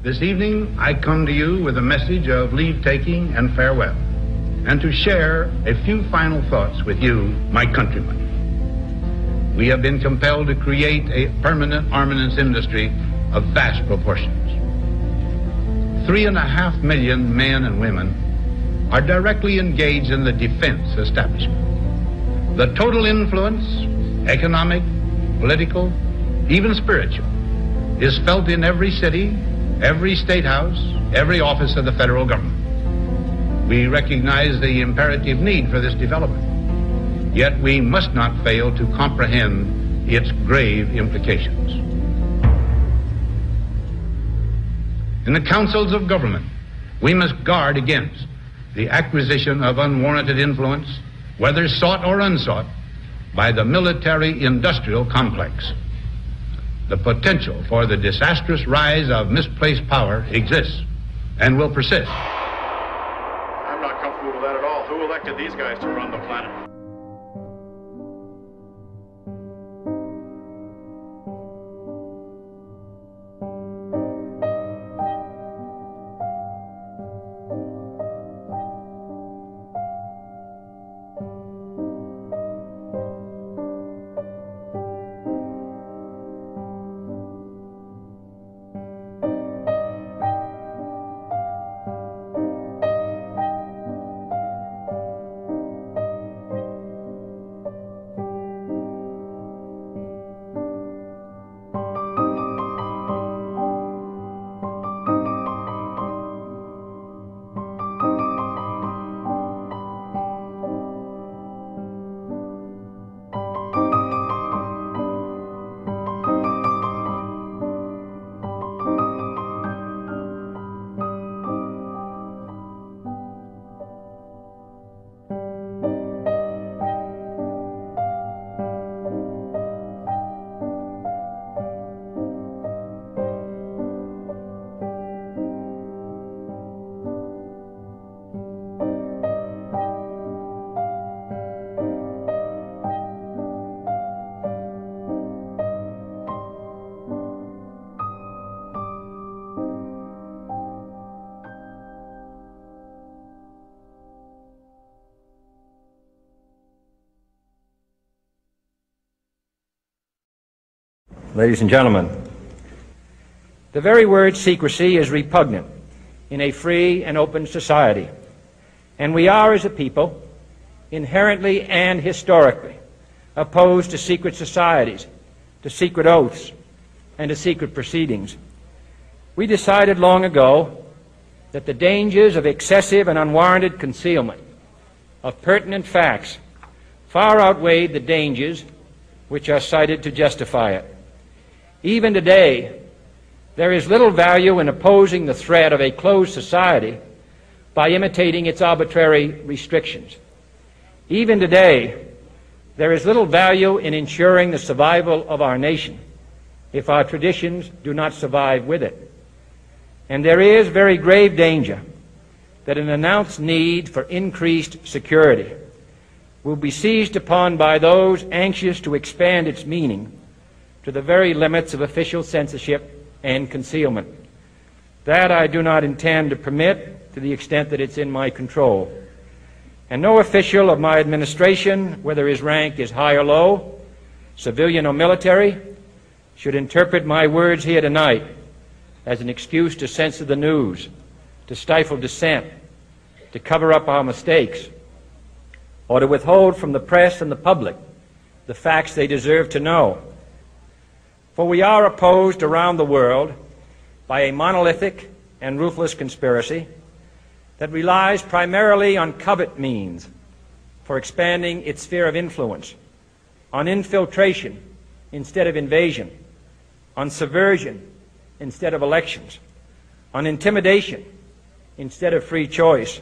This evening, I come to you with a message of leave-taking and farewell, and to share a few final thoughts with you, my countrymen. We have been compelled to create a permanent armaments industry of vast proportions. 3.5 million men and women are directly engaged in the defense establishment. The total influence, economic, political, even spiritual, is felt in every city, every state house, every office of the federal government. We recognize the imperative need for this development, yet we must not fail to comprehend its grave implications. In the councils of government, we must guard against the acquisition of unwarranted influence, whether sought or unsought, by the military-industrial complex. The potential for the disastrous rise of misplaced power exists and will persist. I'm not comfortable with that at all. Who elected these guys to run the planet? Ladies and gentlemen, the very word secrecy is repugnant in a free and open society, and we are, as a people, inherently and historically opposed to secret societies, to secret oaths, and to secret proceedings. We decided long ago that the dangers of excessive and unwarranted concealment of pertinent facts far outweighed the dangers which are cited to justify it. Even today, there is little value in opposing the threat of a closed society by imitating its arbitrary restrictions. Even today, there is little value in ensuring the survival of our nation if our traditions do not survive with it. And there is very grave danger that an announced need for increased security will be seized upon by those anxious to expand its meaning to the very limits of official censorship and concealment. That I do not intend to permit to the extent that it's in my control. And no official of my administration, whether his rank is high or low, civilian or military, should interpret my words here tonight as an excuse to censor the news, to stifle dissent, to cover up our mistakes, or to withhold from the press and the public the facts they deserve to know. For we are opposed around the world by a monolithic and ruthless conspiracy that relies primarily on covert means for expanding its sphere of influence, on infiltration instead of invasion, on subversion instead of elections, on intimidation instead of free choice,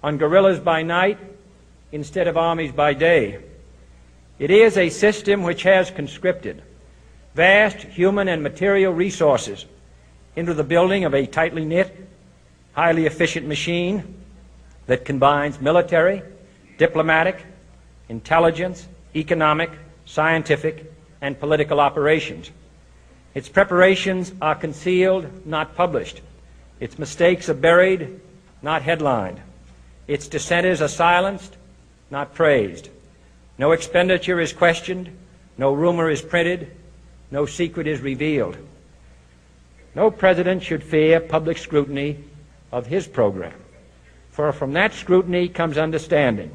on guerrillas by night instead of armies by day. It is a system which has conscripted vast human and material resources into the building of a tightly knit, highly efficient machine that combines military, diplomatic, intelligence, economic, scientific, and political operations. Its preparations are concealed, not published. Its mistakes are buried, not headlined. Its dissenters are silenced, not praised. No expenditure is questioned, no rumor is printed, no secret is revealed. No president should fear public scrutiny of his program, for from that scrutiny comes understanding,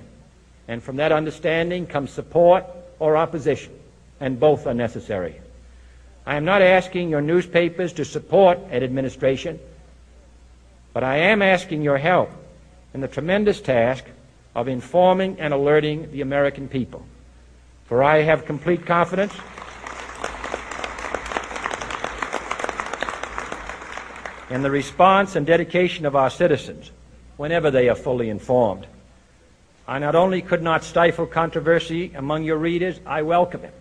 and from that understanding comes support or opposition, and both are necessary. I am not asking your newspapers to support an administration, but I am asking your help in the tremendous task of informing and alerting the American people. For I have complete confidence in the response and dedication of our citizens whenever they are fully informed. I not only could not stifle controversy among your readers, I welcome it.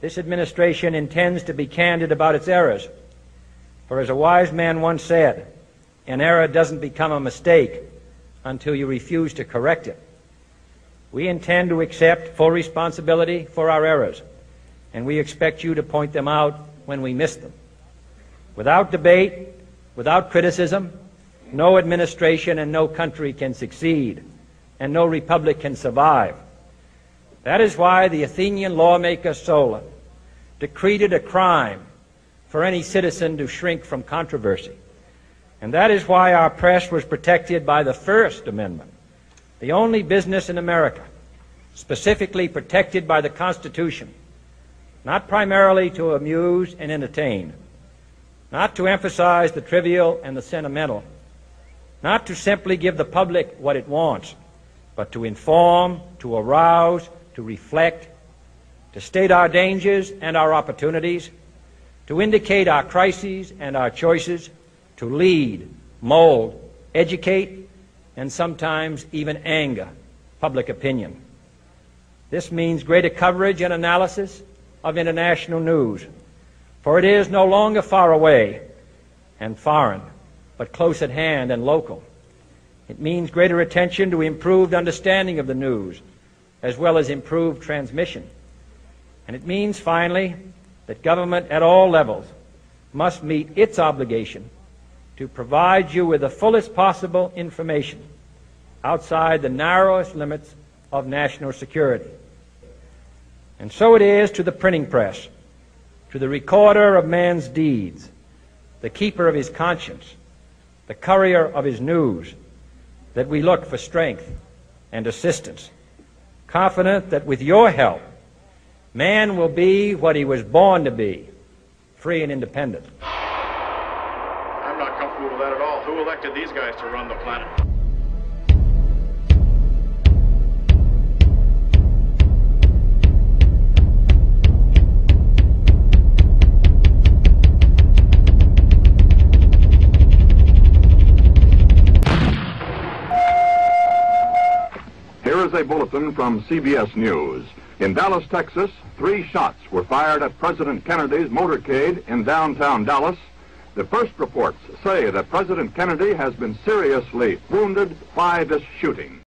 This administration intends to be candid about its errors. For as a wise man once said, an error doesn't become a mistake until you refuse to correct it. We intend to accept full responsibility for our errors, and we expect you to point them out when we miss them. Without debate, without criticism, no administration and no country can succeed, and no republic can survive. That is why the Athenian lawmaker Solon decreed it a crime for any citizen to shrink from controversy. And that is why our press was protected by the First Amendment, the only business in America specifically protected by the Constitution, not primarily to amuse and entertain, not to emphasize the trivial and the sentimental, not to simply give the public what it wants, but to inform, to arouse, to reflect, to state our dangers and our opportunities, to indicate our crises and our choices, to lead, mold, educate, and sometimes even anger public opinion. This means greater coverage and analysis of international news, for it is no longer far away and foreign, but close at hand and local. It means greater attention to improved understanding of the news, as well as improved transmission. And it means, finally, that government at all levels must meet its obligation to provide you with the fullest possible information outside the narrowest limits of national security. And so it is to the printing press, to the recorder of man's deeds, the keeper of his conscience, the courier of his news, that we look for strength and assistance, confident that with your help, man will be what he was born to be, free and independent. I'm not comfortable with that at all. Who elected these guys to run the planet? Here is a bulletin from CBS News. In Dallas, Texas, 3 shots were fired at President Kennedy's motorcade in downtown Dallas. The first reports say that President Kennedy has been seriously wounded by this shooting.